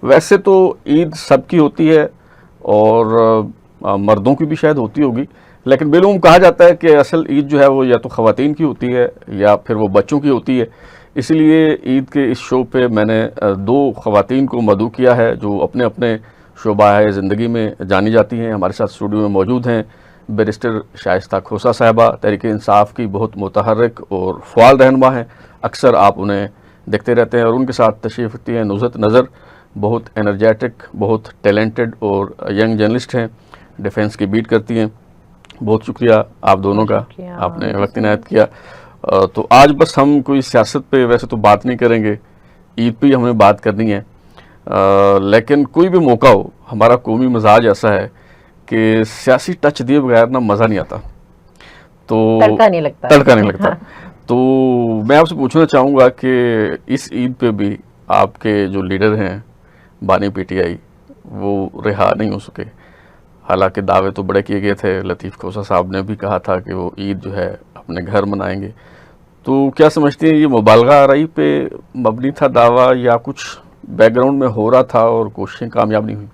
ویسے تو عید سب کی ہوتی ہے اور مردوں کی بھی شاید ہوتی ہوگی، لیکن بالعموم کہا جاتا ہے کہ اصل عید جو ہے وہ یا تو خواتین کی ہوتی ہے یا پھر وہ بچوں کی ہوتی ہے. اسی لیے عید کے اس شو پہ میں نے دو خواتین کو مدعو کیا ہے جو اپنے اپنے شعبہ زندگی میں جانی جاتی ہیں. ہمارے ساتھ اسٹوڈیو میں موجود ہیں بیرسٹر شائستہ کھوسہ صاحبہ، تحریک انصاف کی بہت متحرک اور فعال رہنما ہیں. اکثر آپ انہیں دیکھتے رہتے ہیں. اور ان کے ساتھ تشریف رکھتی ہیں نصرت نظر، بہت انرجیٹک، بہت ٹیلنٹڈ اور ینگ جرنلسٹ ہیں، ڈیفنس کی بیٹ کرتی ہیں. بہت شکریہ آپ دونوں کا، آپ نے وقت عنایت کیا. تو آج بس ہم کوئی سیاست پہ ویسے تو بات نہیں کریں گے، عید پہ ہمیں بات کرنی ہے، لیکن کوئی بھی موقع ہو، ہمارا قومی مزاج ایسا ہے کہ سیاسی ٹچ دیے بغیر نا مزہ نہیں آتا، تو تڑکا نہیں لگتا. تو میں آپ سے پوچھنا چاہوں گا کہ اس عید پہ بھی آپ کے جو لیڈر ہیں بانی پی ٹی آئی وہ رہا نہیں ہو سکے. حالانکہ دعوے تو بڑے کیے گئے تھے، لطیف کھوسہ صاحب نے بھی کہا تھا کہ وہ عید جو ہے اپنے گھر منائیں گے. تو کیا سمجھتے ہیں یہ مبالغہ آرائی پہ مبنی تھا دعویٰ یا کچھ بیک گراؤنڈ میں ہو رہا تھا اور کوششیں کامیاب نہیں ہوئی؟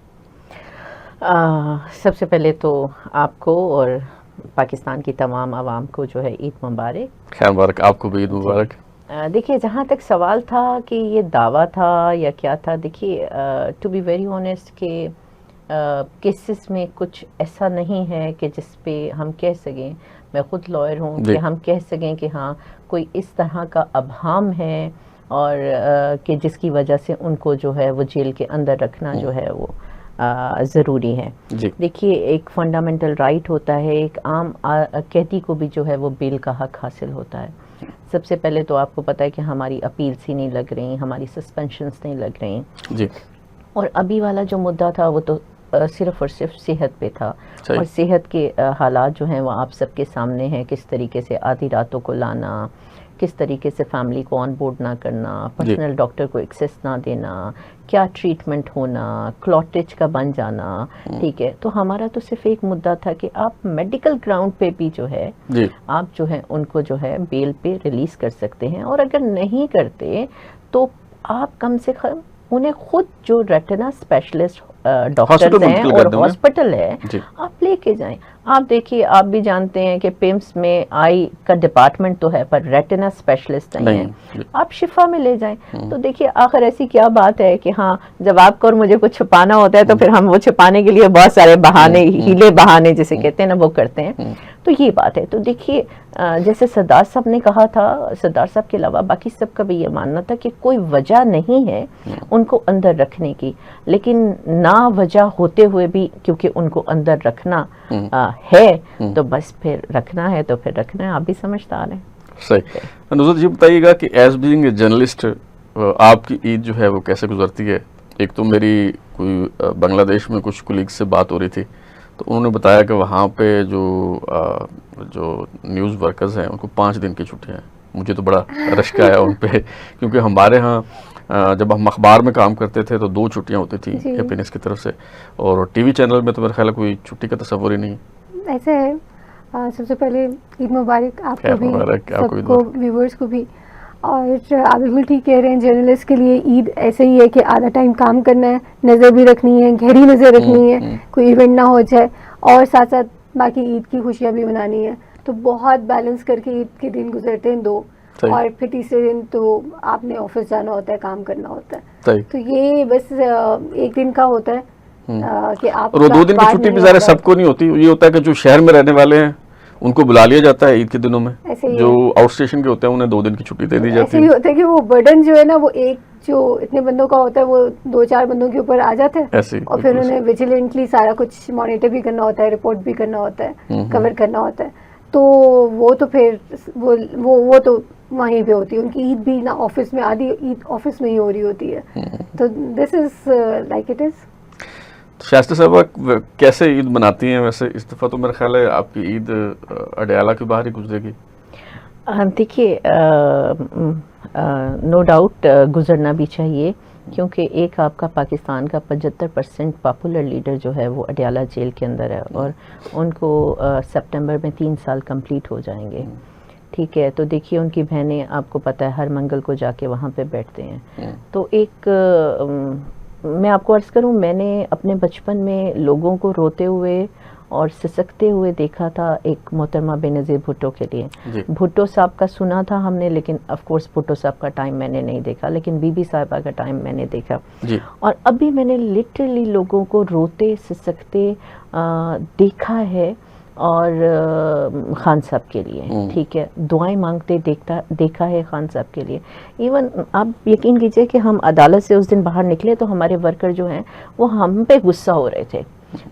سب سے پہلے تو آپ کو اور پاکستان کی تمام عوام کو جو ہے عید مبارک. خیر مبارک، آپ کو بھی عید مبارک. دیکھیے جہاں تک سوال تھا کہ یہ دعویٰ تھا یا کیا تھا، دیکھیے ٹو بی ویری آنیسٹ کہ کیسز میں کچھ ایسا نہیں ہے کہ جس پہ ہم کہہ سکیں، میں خود لائر ہوں، کہ ہم کہہ سکیں کہ ہاں کوئی اس طرح کا ابہام ہے اور کہ جس کی وجہ سے ان کو جو ہے وہ جیل کے اندر رکھنا جو ہے وہ ضروری ہے. دیکھیے ایک فنڈامنٹل رائٹ ہوتا ہے، ایک عام قیدی کو بھی جو ہے وہ بیل کا حق حاصل ہوتا ہے. سب سے پہلے تو آپ کو پتہ ہے کہ ہماری اپیلس ہی نہیں لگ رہی، ہماری سسپینشنز نہیں لگ رہی. اور ابھی والا جو مدعا تھا وہ تو صرف اور صرف صحت پہ تھا، اور صحت کے حالات جو ہیں وہ آپ سب کے سامنے ہیں. کس طریقے سے آدھی راتوں کو لانا، کس طریقے سے فیملی کو آن بورڈ نہ کرنا، پرسنل ڈاکٹر کو ایکسیس نہ دینا، کیا ٹریٹمنٹ ہونا، کلوٹیج کا بن جانا. ٹھیک ہے، تو ہمارا تو صرف ایک مدعا تھا کہ آپ میڈیکل گراؤنڈ پہ بھی جو ہے آپ جو ہے ان کو جو ہے بیل پہ ریلیز کر سکتے ہیں. اور اگر نہیں کرتے تو آپ کم سے کم انہیں خود جو ریٹنا اسپیشلسٹ ڈاکٹرز ہیں اور ہاسپٹل ہے آپ لے کے جائیں. آپ دیکھیے آپ بھی جانتے ہیں کہ پیمس میں آئی کا ڈپارٹمنٹ تو ہے پر ریٹنا اسپیشلسٹ نہیں ہے، آپ شفا میں لے جائیں. تو دیکھیے آخر ایسی کیا بات ہے کہ ہاں جب آپ کو اور مجھے کچھ چھپانا ہوتا ہے تو پھر ہم وہ چھپانے کے لیے بہت سارے بہانے، ہیلے بہانے جسے کہتے ہیں نا، وہ کرتے ہیں. تو یہ بات ہے. تو دیکھیے جیسے سردار صاحب نے کہا تھا، سردار صاحب کے علاوہ باقی سب کا بھی یہ ماننا تھا کہ کوئی وجہ نہیں ہے ان کو اندر رکھنے کی، لیکن نہ وجہ ہوتے ہوئے بھی کیونکہ ان کو اندر رکھنا ہے تو بس پھر رکھنا ہے تو پھر رکھنا ہے. آپ بھی سمجھدار ہیں. صحیح. نصرت جی بتائیے گا کہ ایز بینگ اے جرنلسٹ آپ کی عید جو ہے وہ کیسے گزرتی ہے؟ ایک تو میری کوئی بنگلہ دیش میں کچھ کولیگ سے بات ہو رہی تھی تو انہوں نے بتایا کہ وہاں پہ جو نیوز ورکرز ہیں ان کو 5 دن کی چھٹیاں ہیں. مجھے تو بڑا رشک آیا ان پہ، کیونکہ ہمارے ہاں جب ہم اخبار میں کام کرتے تھے تو 2 چھٹیاں ہوتی تھیں ہیپینس کی طرف سے، اور ٹی وی چینل میں تو میرا خیال ہے کوئی چھٹی کا تصور ہی نہیں. ایسے ہے. سب سے پہلے عید مبارک آپ کو بھی، سب کو، ویورز کو بھی. اور آپ بالکل ٹھیک کہہ رہے ہیں، جرنلسٹ کے لیے عید ایسے ہی ہے کہ آدھا ٹائم کام کرنا ہے، نظر بھی رکھنی ہے، گہری نظر رکھنی ہے، کوئی ایونٹ نہ ہو جائے، اور ساتھ ساتھ باقی عید کی خوشیاں بھی منانی ہے. تو بہت بیلنس کر کے عید کے دن گزرتے ہیں 2، اور پھر تیسرے دن تو آپ نے آفس جانا ہوتا ہے، کام کرنا ہوتا ہے. تو یہ بس ایک دن کا ہوتا ہے کہ آپ، اور 2 دن کی چھٹی بھی ظاہر سب کو نہیں ہوتی. یہ ہوتا ہے کہ جو شہر میں رہنے والے ہیں ان کو بلا لیا جاتا ہے عید کے دنوں میں، جو آؤٹ اسٹیشن کے ہوتے ہیں انہیں 2 دن کی چھٹی دے دی جاتی ہے. ایسے ہی ہوتا ہے کہ وہ برڈن جو ہے نا وہ ایک جو اتنے بندوں کا ہوتا ہے وہ 2-4 بندوں کے اوپر آ جاتا ہے، اور پھر انہیں ویجیلنٹلی سارا کچھ مانیٹر بھی کرنا ہوتا ہے، رپورٹ بھی کرنا ہوتا ہے، کور کرنا ہوتا ہے. تو وہ تو پھر وہ تو وہیں پہ ہوتی ہے ان کی عید بھی نا، آفس میں، آدھی عید آفس میں ہی ہو رہی ہوتی ہے. تو دس از لائک اٹ از. شائستہ صاحبہ کیسے عید مناتی ہیں ویسے؟ اس دفعہ تو میرا خیال ہے آپ کی عید اڈیالہ کے باہر ہی گزرے گی. دیکھیے نو ڈاؤٹ گزرنا بھی چاہیے، کیونکہ ایک آپ کا پاکستان کا 75% پاپولر لیڈر جو ہے وہ اڈیالہ جیل کے اندر ہے، اور ان کو سپٹمبر میں 3 سال کمپلیٹ ہو جائیں گے. ٹھیک ہے، تو دیکھیے ان کی بہنیں آپ کو پتہ ہے ہر منگل کو جا کے وہاں پہ بیٹھتے ہیں. تو ایک میں آپ کو عرض کروں، میں نے اپنے بچپن میں لوگوں کو روتے ہوئے اور سسکتے ہوئے دیکھا تھا ایک محترمہ بے نظیر بھٹو کے لیے. بھٹو صاحب کا سنا تھا ہم نے، لیکن آف کورس بھٹو صاحب کا ٹائم میں نے نہیں دیکھا، لیکن بی بی صاحبہ کا ٹائم میں نے دیکھا. اور ابھی میں نے لٹرلی لوگوں کو روتے سسکتے دیکھا ہے، اور خان صاحب کے لیے ٹھیک ہے دعائیں مانگتے دیکھا ہے خان صاحب کے لیے. ایون آپ یقین کیجئے کہ ہم عدالت سے اس دن باہر نکلے تو ہمارے ورکر جو ہیں وہ ہم پہ غصہ ہو رہے تھے،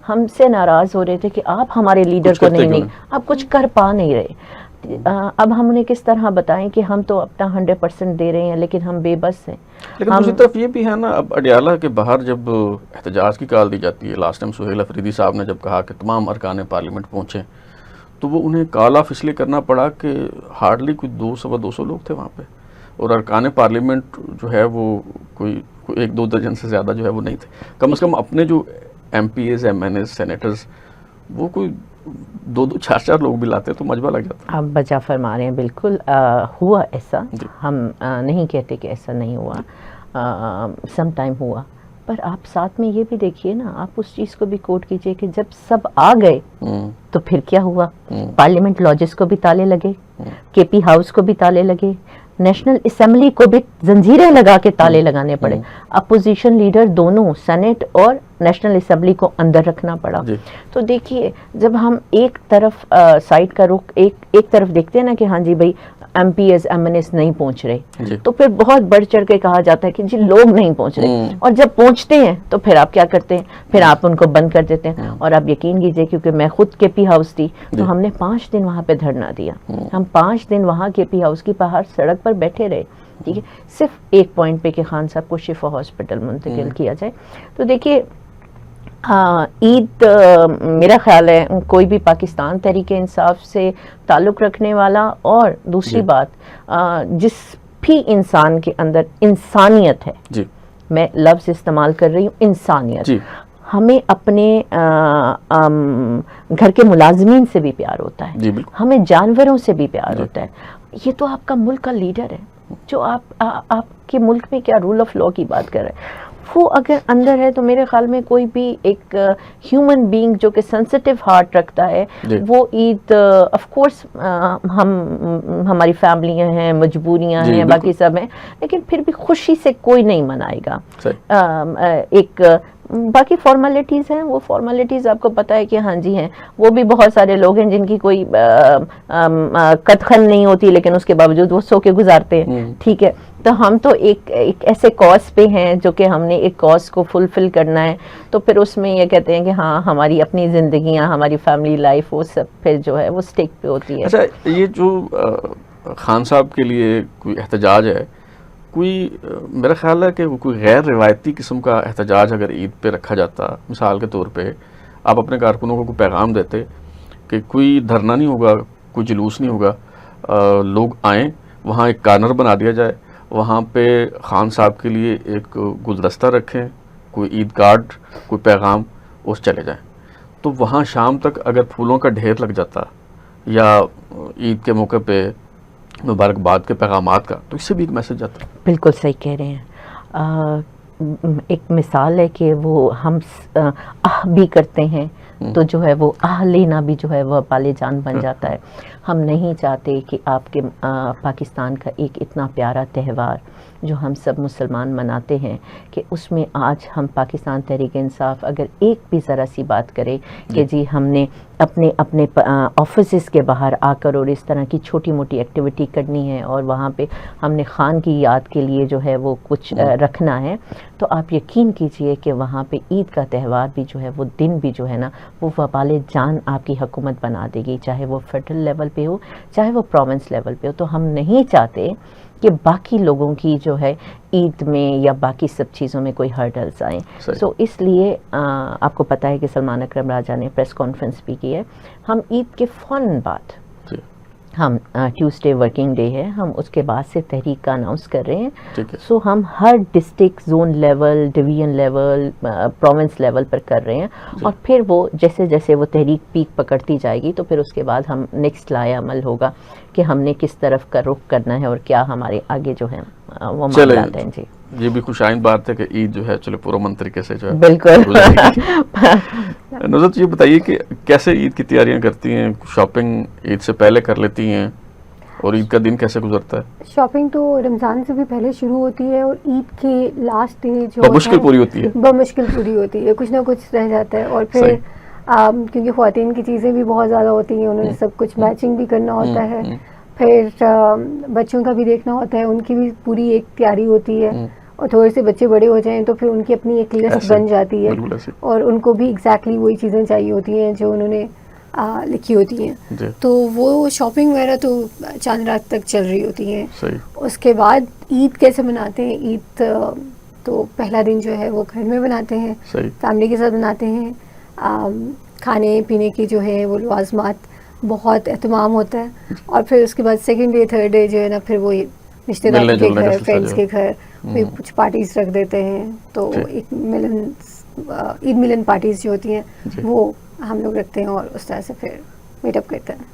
ہم سے ناراض ہو رہے تھے کہ آپ ہمارے لیڈر کو نہیں آپ کچھ کر پا نہیں رہے. اب ہم انہیں کس طرح بتائیں کہ ہم تو اپنا 100% دے رہے ہیں لیکن ہم بے بس ہیں. لیکن دوسری طرف یہ بھی ہے نا، اب اڈیالہ کے باہر جب احتجاج کی کال دی جاتی ہے، لاسٹ ٹائم سہیل افریدی صاحب نے جب کہا کہ تمام ارکان پارلیمنٹ پہنچیں، تو وہ انہیں کال آف اس لیے کرنا پڑا کہ ہارڈلی کوئی 200 لوگ تھے وہاں پہ، اور ارکان پارلیمنٹ جو ہے وہ کوئی 1-2 درجن سے زیادہ جو ہے وہ نہیں تھے. کم از کم اپنے جو MPs, MNAs, senators, وہ کوئی 2-2 4-4 لوگ بھی لاتے تو مجمع لگ جاتا. آپ بجا فرما رہے ہیں، بالکل ہوا ایسا. ہم نہیں کہتے کہ ایسا نہیں ہوا، سم ٹائم ہوا. پر آپ ساتھ میں یہ بھی دیکھیے نا، آپ اس چیز کو بھی کوٹ کیجئے کہ جب سب آ گئے تو پھر کیا ہوا. پارلیمنٹ لاجز کو بھی تالے لگے، کے پی ہاؤس کو بھی تالے لگے، نیشنل اسمبلی کو بھی زنجیریں لگا کے تالے لگانے پڑے. اپوزیشن لیڈر دونوں سینٹ اور نیشنل اسمبلی کو اندر رکھنا پڑا. تو دیکھیے جب ہم ایک طرف سائڈ کا رخ ایک طرف دیکھتے ہیں نا کہ ہاں جی بھائی MPs MNAs نہیں پہنچ رہے، تو پھر بہت بڑھ چڑھ کے کہا جاتا ہے کہ جی لوگ نہیں پہنچ رہے. اور جب پہنچتے ہیں تو پھر آپ کیا کرتے ہیں، پھر آپ ان کو بند کر دیتے ہیں. اور آپ یقین کیجئے کیونکہ میں خود کے پی ہاؤس تھی تو ہم نے 5 دن وہاں پہ دھرنا دیا. ہم 5 دن وہاں کے پی ہاؤس کی باہر سڑک پر بیٹھے رہے، ٹھیک ہے، صرف ایک پوائنٹ پہ کہ خان صاحب کو شفا ہاسپٹل منتقل کیا جائے. تو دیکھیے عید میرا خیال ہے کوئی بھی پاکستان تحریک انصاف سے تعلق رکھنے والا، اور دوسری بات جس بھی انسان کے اندر انسانیت ہے، میں لفظ استعمال کر رہی ہوں انسانیت، ہمیں اپنے گھر کے ملازمین سے بھی پیار ہوتا ہے، ہمیں جانوروں سے بھی پیار ہوتا ہے. یہ تو آپ کا ملک کا لیڈر ہے جو آپ کے ملک میں کیا رول آف لا کی بات کر رہے ہیں، وہ اگر اندر ہے تو میرے خیال میں کوئی بھی ایک ہیومن بینگ جو کہ سینسٹیو ہارٹ رکھتا ہے وہ عید آف کورس ہماری فیملیاں ہیں، مجبوریاں ہیں، باقی سب ہیں، لیکن پھر بھی خوشی سے کوئی نہیں منائے گا. ایک باقی فارمیلٹیز ہیں، وہ فارمیلٹیز آپ کو پتا ہے کہ ہاں جی ہیں، وہ بھی بہت سارے لوگ ہیں جن کی کوئی قدخن نہیں ہوتی لیکن اس کے باوجود وہ سو کے گزارتے ہیں، ٹھیک ہے. تو ہم تو ایک ایسے کاز پہ ہیں جو کہ ہم نے ایک کاز کو فلفل کرنا ہے، تو پھر اس میں یہ کہتے ہیں کہ ہاں ہماری اپنی زندگیاں، ہماری فیملی لائف، وہ سب پھر جو ہے وہ سٹیک پہ ہوتی ہے. اچھا، یہ جو خان صاحب کے لیے کوئی احتجاج ہے، کوئی میرا خیال ہے کہ کوئی غیر روایتی قسم کا احتجاج اگر عید پہ رکھا جاتا، مثال کے طور پہ آپ اپنے کارکنوں کو کوئی پیغام دیتے کہ کوئی دھرنا نہیں ہوگا، کوئی جلوس نہیں ہوگا، لوگ آئیں، وہاں ایک کارنر بنا دیا جائے، وہاں پہ خان صاحب کے لیے ایک گلدستہ رکھیں، کوئی عید کارڈ، کوئی پیغام، اس چلے جائیں. تو وہاں شام تک اگر پھولوں کا ڈھیر لگ جاتا یا عید کے موقع پہ مبارکباد کے پیغامات کا، تو اس سے بھی ایک میسج آتا ہے. بالکل صحیح کہہ رہے ہیں. ایک مثال ہے کہ وہ ہم بھی کرتے ہیں تو جو ہے وہ لینا بھی جو ہے وہ پالے جان بن جاتا ہے. ہم نہیں چاہتے کہ آپ کے پاکستان کا ایک اتنا پیارا تہوار جو ہم سب مسلمان مناتے ہیں کہ اس میں آج ہم پاکستان تحریک انصاف اگر ایک بھی ذرا سی بات کرے کہ جی ہم نے اپنے آفیسز کے باہر آ کر اور اس طرح کی چھوٹی موٹی ایکٹیویٹی کرنی ہے اور وہاں پہ ہم نے خان کی یاد کے لیے جو ہے وہ کچھ رکھنا ہے، تو آپ یقین کیجئے کہ وہاں پہ عید کا تہوار بھی جو ہے وہ دن بھی جو ہے نا وہ وبال جان آپ کی حکومت بنا دے گی، چاہے وہ فیڈرل لیول پہ ہو چاہے وہ پروونس لیول پہ ہو. تو ہم نہیں چاہتے کہ باقی لوگوں کی جو ہے عید میں یا باقی سب چیزوں میں کوئی ہرڈلز آئیں. سو اس لیے آپ کو پتہ ہے کہ سلمان اکرم راجہ نے پریس کانفرنس بھی کی ہے. ہم عید کے فوراً بعد ہم ٹیوزڈے ورکنگ ڈے ہے, ہم اس کے بعد سے تحریک کا اناؤنس کر رہے ہیں. ٹھیک ہے. سو ہم ہر district, zone level, division level, province level پر کر رہے ہیں, اور پھر وہ جیسے جیسے وہ تحریک پیک پکڑتی جائے گی تو پھر اس کے بعد ہم نیکسٹ لائے عمل ہوگا کہ ہم نے کس طرف کا رخ کرنا ہے اور کیا ہمارے آگے جو ہے وہ معاملات ہیں. جی یہ بھی خوش آئند بات ہے کہ عید جو ہے چلے پرامن طریقے سے جو ہے بالکل. نظرت یہ بتائیے کہ کیسے عید کی تیاریاں کرتی ہیں, شاپنگ عید سے پہلے کر لیتی ہیں, اور عید کا دن کیسے گزرتا ہے؟ شاپنگ تو رمضان سے بھی پہلے شروع ہوتی ہے, اور عید کے لاسٹ ڈے جو بمشکل پوری ہوتی ہے. بمشکل پوری ہوتی ہے, کچھ نہ کچھ رہ جاتا ہے. اور پھر کیونکہ خواتین کی چیزیں بھی بہت زیادہ ہوتی ہیں, انہوں نے سب کچھ میچنگ بھی کرنا ہوتا ہے, پھر بچوں کا بھی دیکھنا ہوتا ہے, ان کی بھی پوری ایک تیاری ہوتی ہے, اور تھوڑے سے بچے بڑے ہو جائیں تو پھر ان کی اپنی ایک لسٹ بن جاتی ہے, اور ان کو بھی ایگزیکٹلی وہی چیزیں چاہیے ہوتی ہیں جو انہوں نے لکھی ہوتی ہیں. تو وہ شاپنگ وغیرہ تو چاند رات تک چل رہی ہوتی ہیں. اس کے بعد عید کیسے مناتے ہیں؟ عید تو پہلا دن جو ہے وہ گھر میں بناتے ہیں, فیملی کے ساتھ بناتے ہیں. کھانے پینے کی جو ہے وہ لوازمات بہت اہتمام ہوتا ہے, اور پھر اس کے بعد سیکنڈ ڈے تھرڈ ڈے جو ہے نا پھر وہ رشتے داروں کے گھر, فرینڈس کے گھر کوئی کچھ پارٹیز رکھ دیتے ہیں. تو ایک عید ملن پارٹیز جو ہوتی ہیں وہ ہم لوگ رکھتے ہیں, اور اس طرح سے پھر میٹ اپ کرتے ہیں.